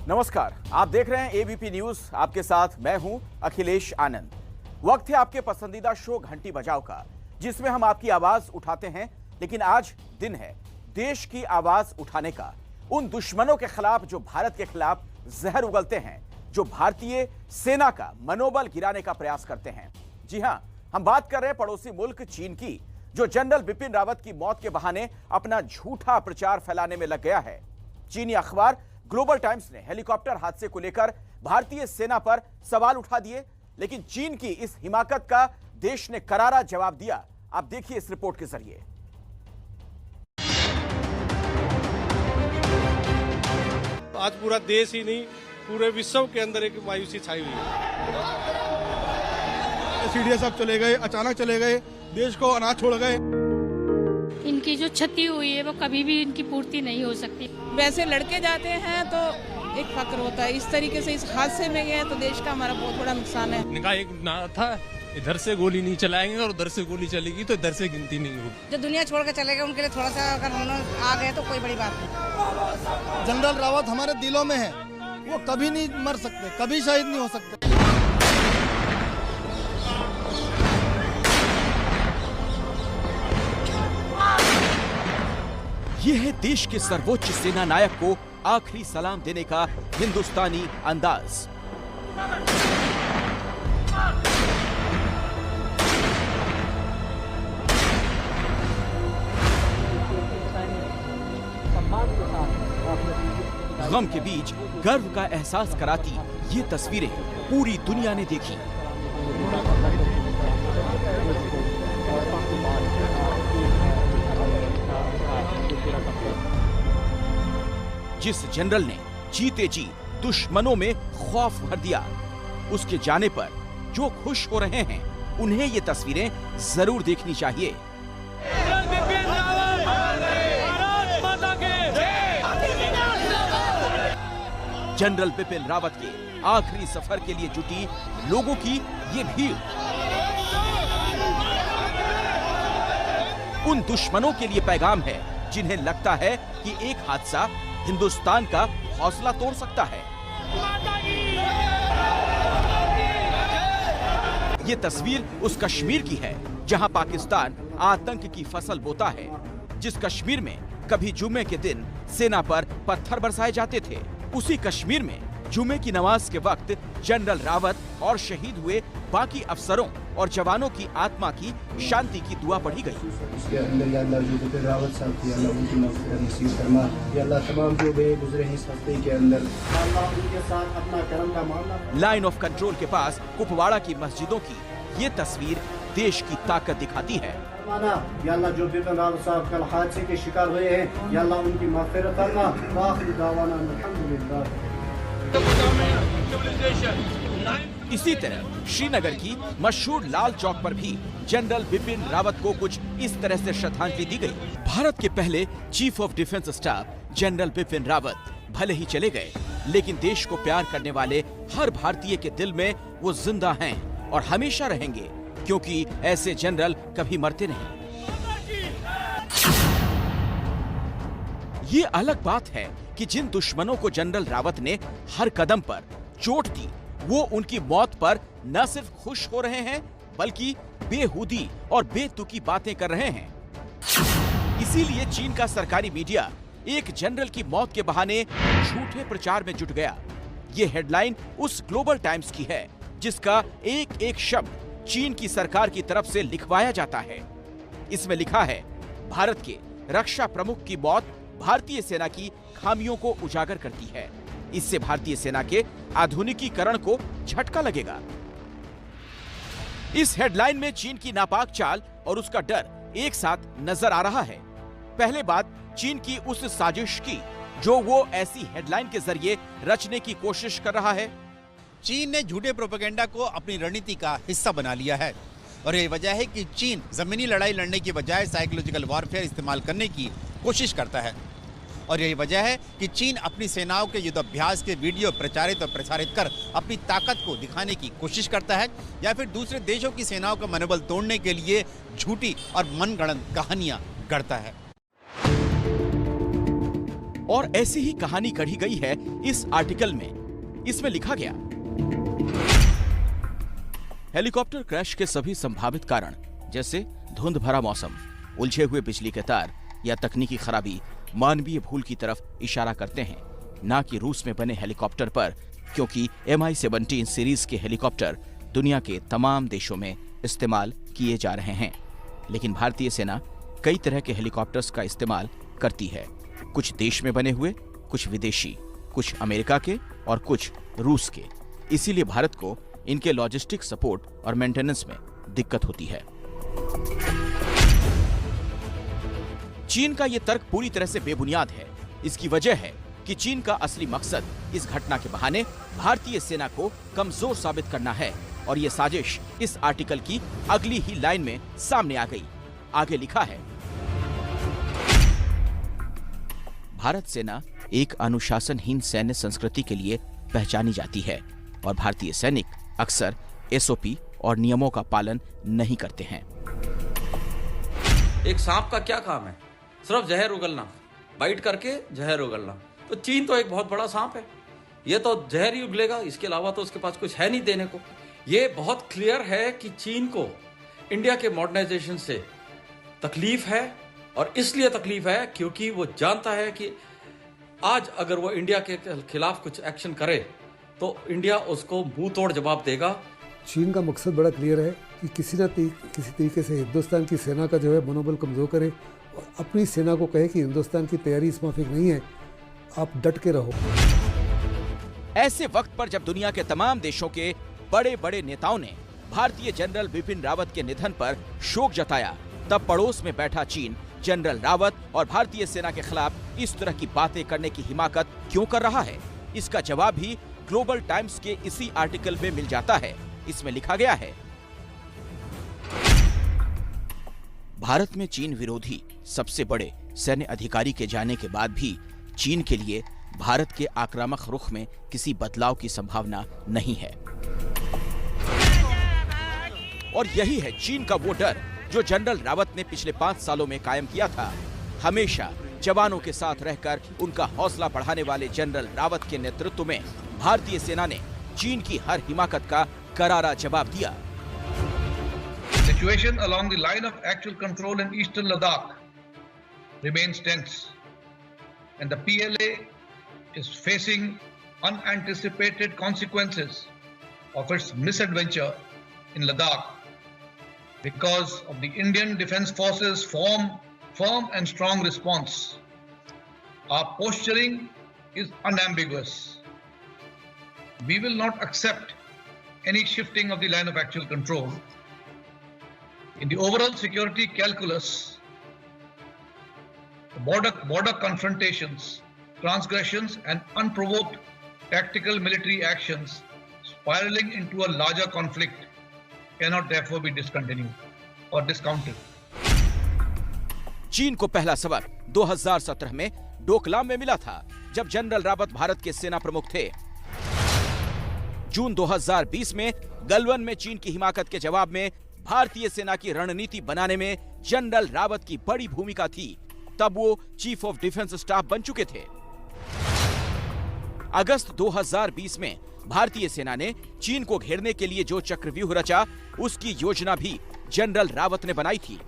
नमस्कार, आप देख रहे हैं एबीपी न्यूज। आपके साथ मैं हूं अखिलेश आनंद। वक्त है आपके पसंदीदा शो घंटी बजाओ का, जिसमें हम आपकी आवाज उठाते हैं। लेकिन आज दिन है देश की आवाज उठाने का, उन दुश्मनों के खिलाफ जो भारत के खिलाफ जहर उगलते हैं, जो भारतीय सेना का मनोबल गिराने का प्रयास करते हैं। जी हां, हम बात कर रहे हैं पड़ोसी मुल्क चीन की, जो जनरल बिपिन रावत की मौत के बहाने अपना झूठा प्रचार फैलाने में लग गया है। चीनी अखबार ग्लोबल टाइम्स ने हेलीकॉप्टर हादसे को लेकर भारतीय सेना पर सवाल उठा दिए, लेकिन चीन की इस हिमाकत का देश ने करारा जवाब दिया। आप देखिए इस रिपोर्ट के जरिए। आज पूरा देश ही नहीं, पूरे विश्व के अंदर एक मायूसी छाई हुई है। सीडीएस साहब चले गए, अचानक चले गए, देश को अनाथ छोड़ गए। इनकी जो क्षति हुई है वो कभी भी इनकी पूर्ति नहीं हो सकती। वैसे लड़के जाते हैं तो एक फक्र होता है, इस तरीके से इस हादसे में गए तो देश का हमारा बहुत बड़ा नुकसान है। इनका एक नारा था, इधर से गोली नहीं चलाएंगे और उधर से गोली चलेगी तो इधर से गिनती नहीं होगी। जो दुनिया छोड़ के चले गए उनके लिए थोड़ा सा अगर हम आ गए तो कोई बड़ी बात नहीं। जनरल रावत हमारे दिलों में है, वो कभी नहीं मर सकते, कभी शहीद नहीं हो सकते। यह है देश के सर्वोच्च सेना नायक को आखिरी सलाम देने का हिंदुस्तानी अंदाज। गम के बीच गर्व का एहसास कराती ये तस्वीरें पूरी दुनिया ने देखी। जिस जनरल ने जीते जी दुश्मनों में खौफ भर दिया, उसके जाने पर जो खुश हो रहे हैं उन्हें ये तस्वीरें जरूर देखनी चाहिए। जनरल बिपिन रावत के आखिरी सफर के लिए जुटी लोगों की ये भीड़ उन दुश्मनों के लिए पैगाम है जिन्हें लगता है कि एक हादसा हिंदुस्तान का हौसला तोड़ सकता है। ये तस्वीर उस कश्मीर की है जहां पाकिस्तान आतंक की फसल बोता है, जिस कश्मीर में कभी जुमे के दिन सेना पर पत्थर बरसाए जाते थे। उसी कश्मीर में जुमे की नमाज के वक्त जनरल रावत और शहीद हुए बाकी अफसरों और जवानों की आत्मा की शांति की दुआ पढ़ी गई। इसके अंदर या अल्लाह जो बिपिन रावत साहब की अल्लाह उनकी मग़फ़िरत नसीब फरमा, या अल्लाह तमाम जो गए गुजरे हैं इस हफ्ते के अंदर अल्लाह उनके साथ अपना करम का मामला। लाइन ऑफ कंट्रोल के पास कुपवाड़ा की मस्जिदों की ये तस्वीर देश की ताकत दिखाती है। या अल्लाह जो बिपिन रावत साहब कल हादसे के शिकार हुए हैं, या अल्लाह उनकी मग़फ़िरत फरमा। आखिरी दावाना अल्हम्दुलिल्लाह। इसी तरह श्रीनगर की मशहूर लाल चौक पर भी जनरल बिपिन रावत को कुछ इस तरह से श्रद्धांजलि दी गई। भारत के पहले chief of defence staff general Bipin Rawat भले ही चले गए, लेकिन देश को प्यार करने वाले हर भारतीय के दिल में वो जिंदा हैं और हमेशा रहेंगे, क्योंकि ऐसे जनरल कभी मरते नहीं। ये अलग बात है कि जिन दुश्मनों को जनरल रावत ने हर कदम पर चोट दी, वो उनकी मौत पर न सिर्फ खुश हो रहे हैं, बल्कि बेहुदी और बेतुकी बातें कर रहे हैं। इसीलिए चीन का सरकारी मीडिया एक जनरल की मौत के बहाने झूठे प्रचार में जुट गया। ये हेडलाइन उस ग्लोबल टाइम्स की है जिसका एक एक शब्द चीन की सरकार की तरफ से लिखवाया जाता है। इसमें लिखा है, भारत के रक्षा प्रमुख की मौत भारतीय सेना की खामियों को उजागर करती है। इससे भारतीय सेना के आधुनिकीकरण को झटका लगेगा। इस हेडलाइन में चीन की नापाक चाल और उसका डर एक साथ नजर आ रहा है। पहले बात चीन की उस साजिश की जो वो ऐसी हेडलाइन के जरिए रचने की कोशिश कर रहा है। चीन ने झूठे प्रोपेगेंडा को अपनी रणनीति का हिस्सा बना लिया है और यही वजह है कि चीन जमीनी लड़ाई लड़ने की बजाय साइकोलॉजिकल वॉरफेयर इस्तेमाल करने की कोशिश करता है। और यही वजह है कि चीन अपनी सेनाओं के युद्धाभ्यास के वीडियो प्रचारित और प्रसारित कर अपनी ताकत को दिखाने की कोशिश करता है, या फिर दूसरे देशों की सेनाओं का मनोबल तोड़ने के लिए झूठी और मनगढ़ंत कहानियां गढ़ता है। और ऐसी ही कहानी गढ़ी गई है इस आर्टिकल में। इसमें लिखा गया, हेलीकॉप्टर क्रैश के सभी संभावित कारण जैसे धुंध भरा मौसम, उलझे हुए बिजली के तार या तकनीकी खराबी मानवीय भूल की तरफ इशारा करते हैं, ना कि रूस में बने हेलीकॉप्टर पर, क्योंकि Mi-17 सीरीज के हेलीकॉप्टर दुनिया के तमाम देशों में इस्तेमाल किए जा रहे हैं। लेकिन भारतीय सेना कई तरह के हेलीकॉप्टर्स का इस्तेमाल करती है, कुछ देश में बने हुए, कुछ विदेशी, कुछ अमेरिका के और कुछ रूस के। इसीलिए भारत को इनके लॉजिस्टिक सपोर्ट और मेंटेनेंस में दिक्कत होती है। चीन का यह तर्क पूरी तरह से बेबुनियाद है। इसकी वजह है कि चीन का असली मकसद इस घटना के बहाने भारतीय सेना को कमजोर साबित करना है, और यह साजिश इस आर्टिकल की अगली ही लाइन में सामने आ गई। आगे लिखा है, भारत सेना एक अनुशासनहीन सैन्य संस्कृति के लिए पहचानी जाती है और भारतीय सैनिक अक्सर एसओपी और नियमों का पालन नहीं करते हैं। एक सांप का क्या काम है? सिर्फ जहर उगलना, बाइट करके जहर उगलना। तो चीन तो एक बहुत बड़ा सांप है, ये तो जहर ही उगलेगा, इसके अलावा तो उसके पास कुछ है नहीं देने को। ये बहुत क्लियर है कि चीन को इंडिया के मॉडर्नाइजेशन से तकलीफ है, और इसलिए तकलीफ है क्योंकि वो जानता है कि आज अगर वो इंडिया के खिलाफ कुछ एक्शन करे तो इंडिया उसको मुंह तोड़ जवाब देगा। चीन का मकसद बड़ा क्लियर है कि किसी तरीके से हिंदुस्तान की सेना का जो है मनोबल कमजोर करे और अपनी सेना को कहे कि हिंदुस्तान की तैयारी इस माफिक नहीं है, आप डट के रहो। ऐसे वक्त पर जब दुनिया के तमाम देशों के बड़े बड़े नेताओं ने भारतीय जनरल बिपिन रावत के निधन पर शोक जताया, तब पड़ोस में बैठा चीन जनरल रावत और भारतीय सेना के खिलाफ इस तरह की बातें करने की हिमाकत क्यों कर रहा है? इसका जवाब भी ग्लोबल टाइम्स के इसी आर्टिकल में मिल जाता है। इसमें लिखा गया है, भारत में चीन विरोधी सबसे बड़े सैन्य अधिकारी के जाने के बाद भी चीन के लिए भारत के आक्रामक रुख में किसी बदलाव की संभावना नहीं है। और यही है चीन का वो डर जो जनरल रावत ने पिछले 5 सालों में कायम किया था। हमेशा जवानों के साथ रहकर उनका हौसला बढ़ाने वाले जनरल रावत के नेतृत्व में भारतीय सेना ने चीन की हर हिमाकत का करारा जवाब दिया। Situation along the line of actual control in eastern Ladakh remains tense, and the PLA is facing unanticipated consequences of its misadventure in Ladakh because of the Indian Defence Forces' firm and strong response. Our posturing is unambiguous. We will not accept any shifting of the line of actual control. In the overall security calculus, border confrontations, transgressions and unprovoked tactical military actions spiraling into a larger conflict cannot therefore be discontinued or discounted. चीन को पहला सबक 2017 में डोकलाम में मिला था, जब general Rawat Bharat के सेना प्रमुख थे। जून 2020 में गलवान में चीन की हिमाकत के जवाब में भारतीय सेना की रणनीति बनाने में जनरल रावत की बड़ी भूमिका थी। तब वो चीफ ऑफ डिफेंस स्टाफ बन चुके थे। अगस्त 2020 में भारतीय सेना ने चीन को घेरने के लिए जो चक्रव्यूह रचा, उसकी योजना भी जनरल रावत ने बनाई थी।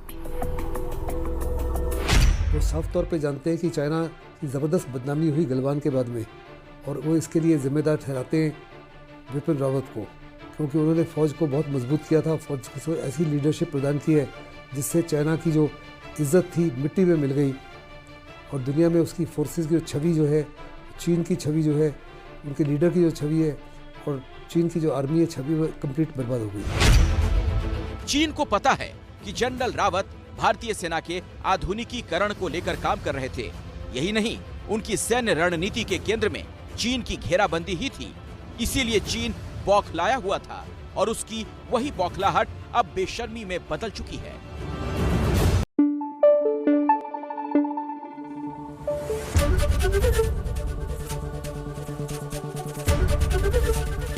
वो साफ तौर पे जानते हैं कि चाइना की जबरदस्त बदनामी हुई गलवान के बाद में, और वो इसके लिए जिम्मेदार ठहराते हैं बिपिन रावत को, क्योंकि उन्होंने फौज को बहुत मजबूत किया था, फौज को ऐसी लीडरशिप प्रदान की है जिससे चाइना की जो इज्जत थी मिट्टी में मिल गई, और दुनिया में उसकी फोर्सेस की जो छवि जो है, चीन की छवि जो है, उनके लीडर की जो छवि है और चीन की जो आर्मी है, छवि वो कंप्लीट बर्बाद हो गई। चीन को पता है कि जनरल रावत भारतीय सेना के आधुनिकीकरण को लेकर काम कर रहे थे। यही नहीं, उनकी सैन्य रणनीति के केंद्र में चीन की घेराबंदी ही थी। इसीलिए चीन बौखलाया हुआ था, और उसकी वही बौखलाहट अब बेशर्मी में बदल चुकी है।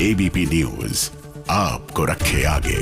एबीपी न्यूज आपको रखे आगे।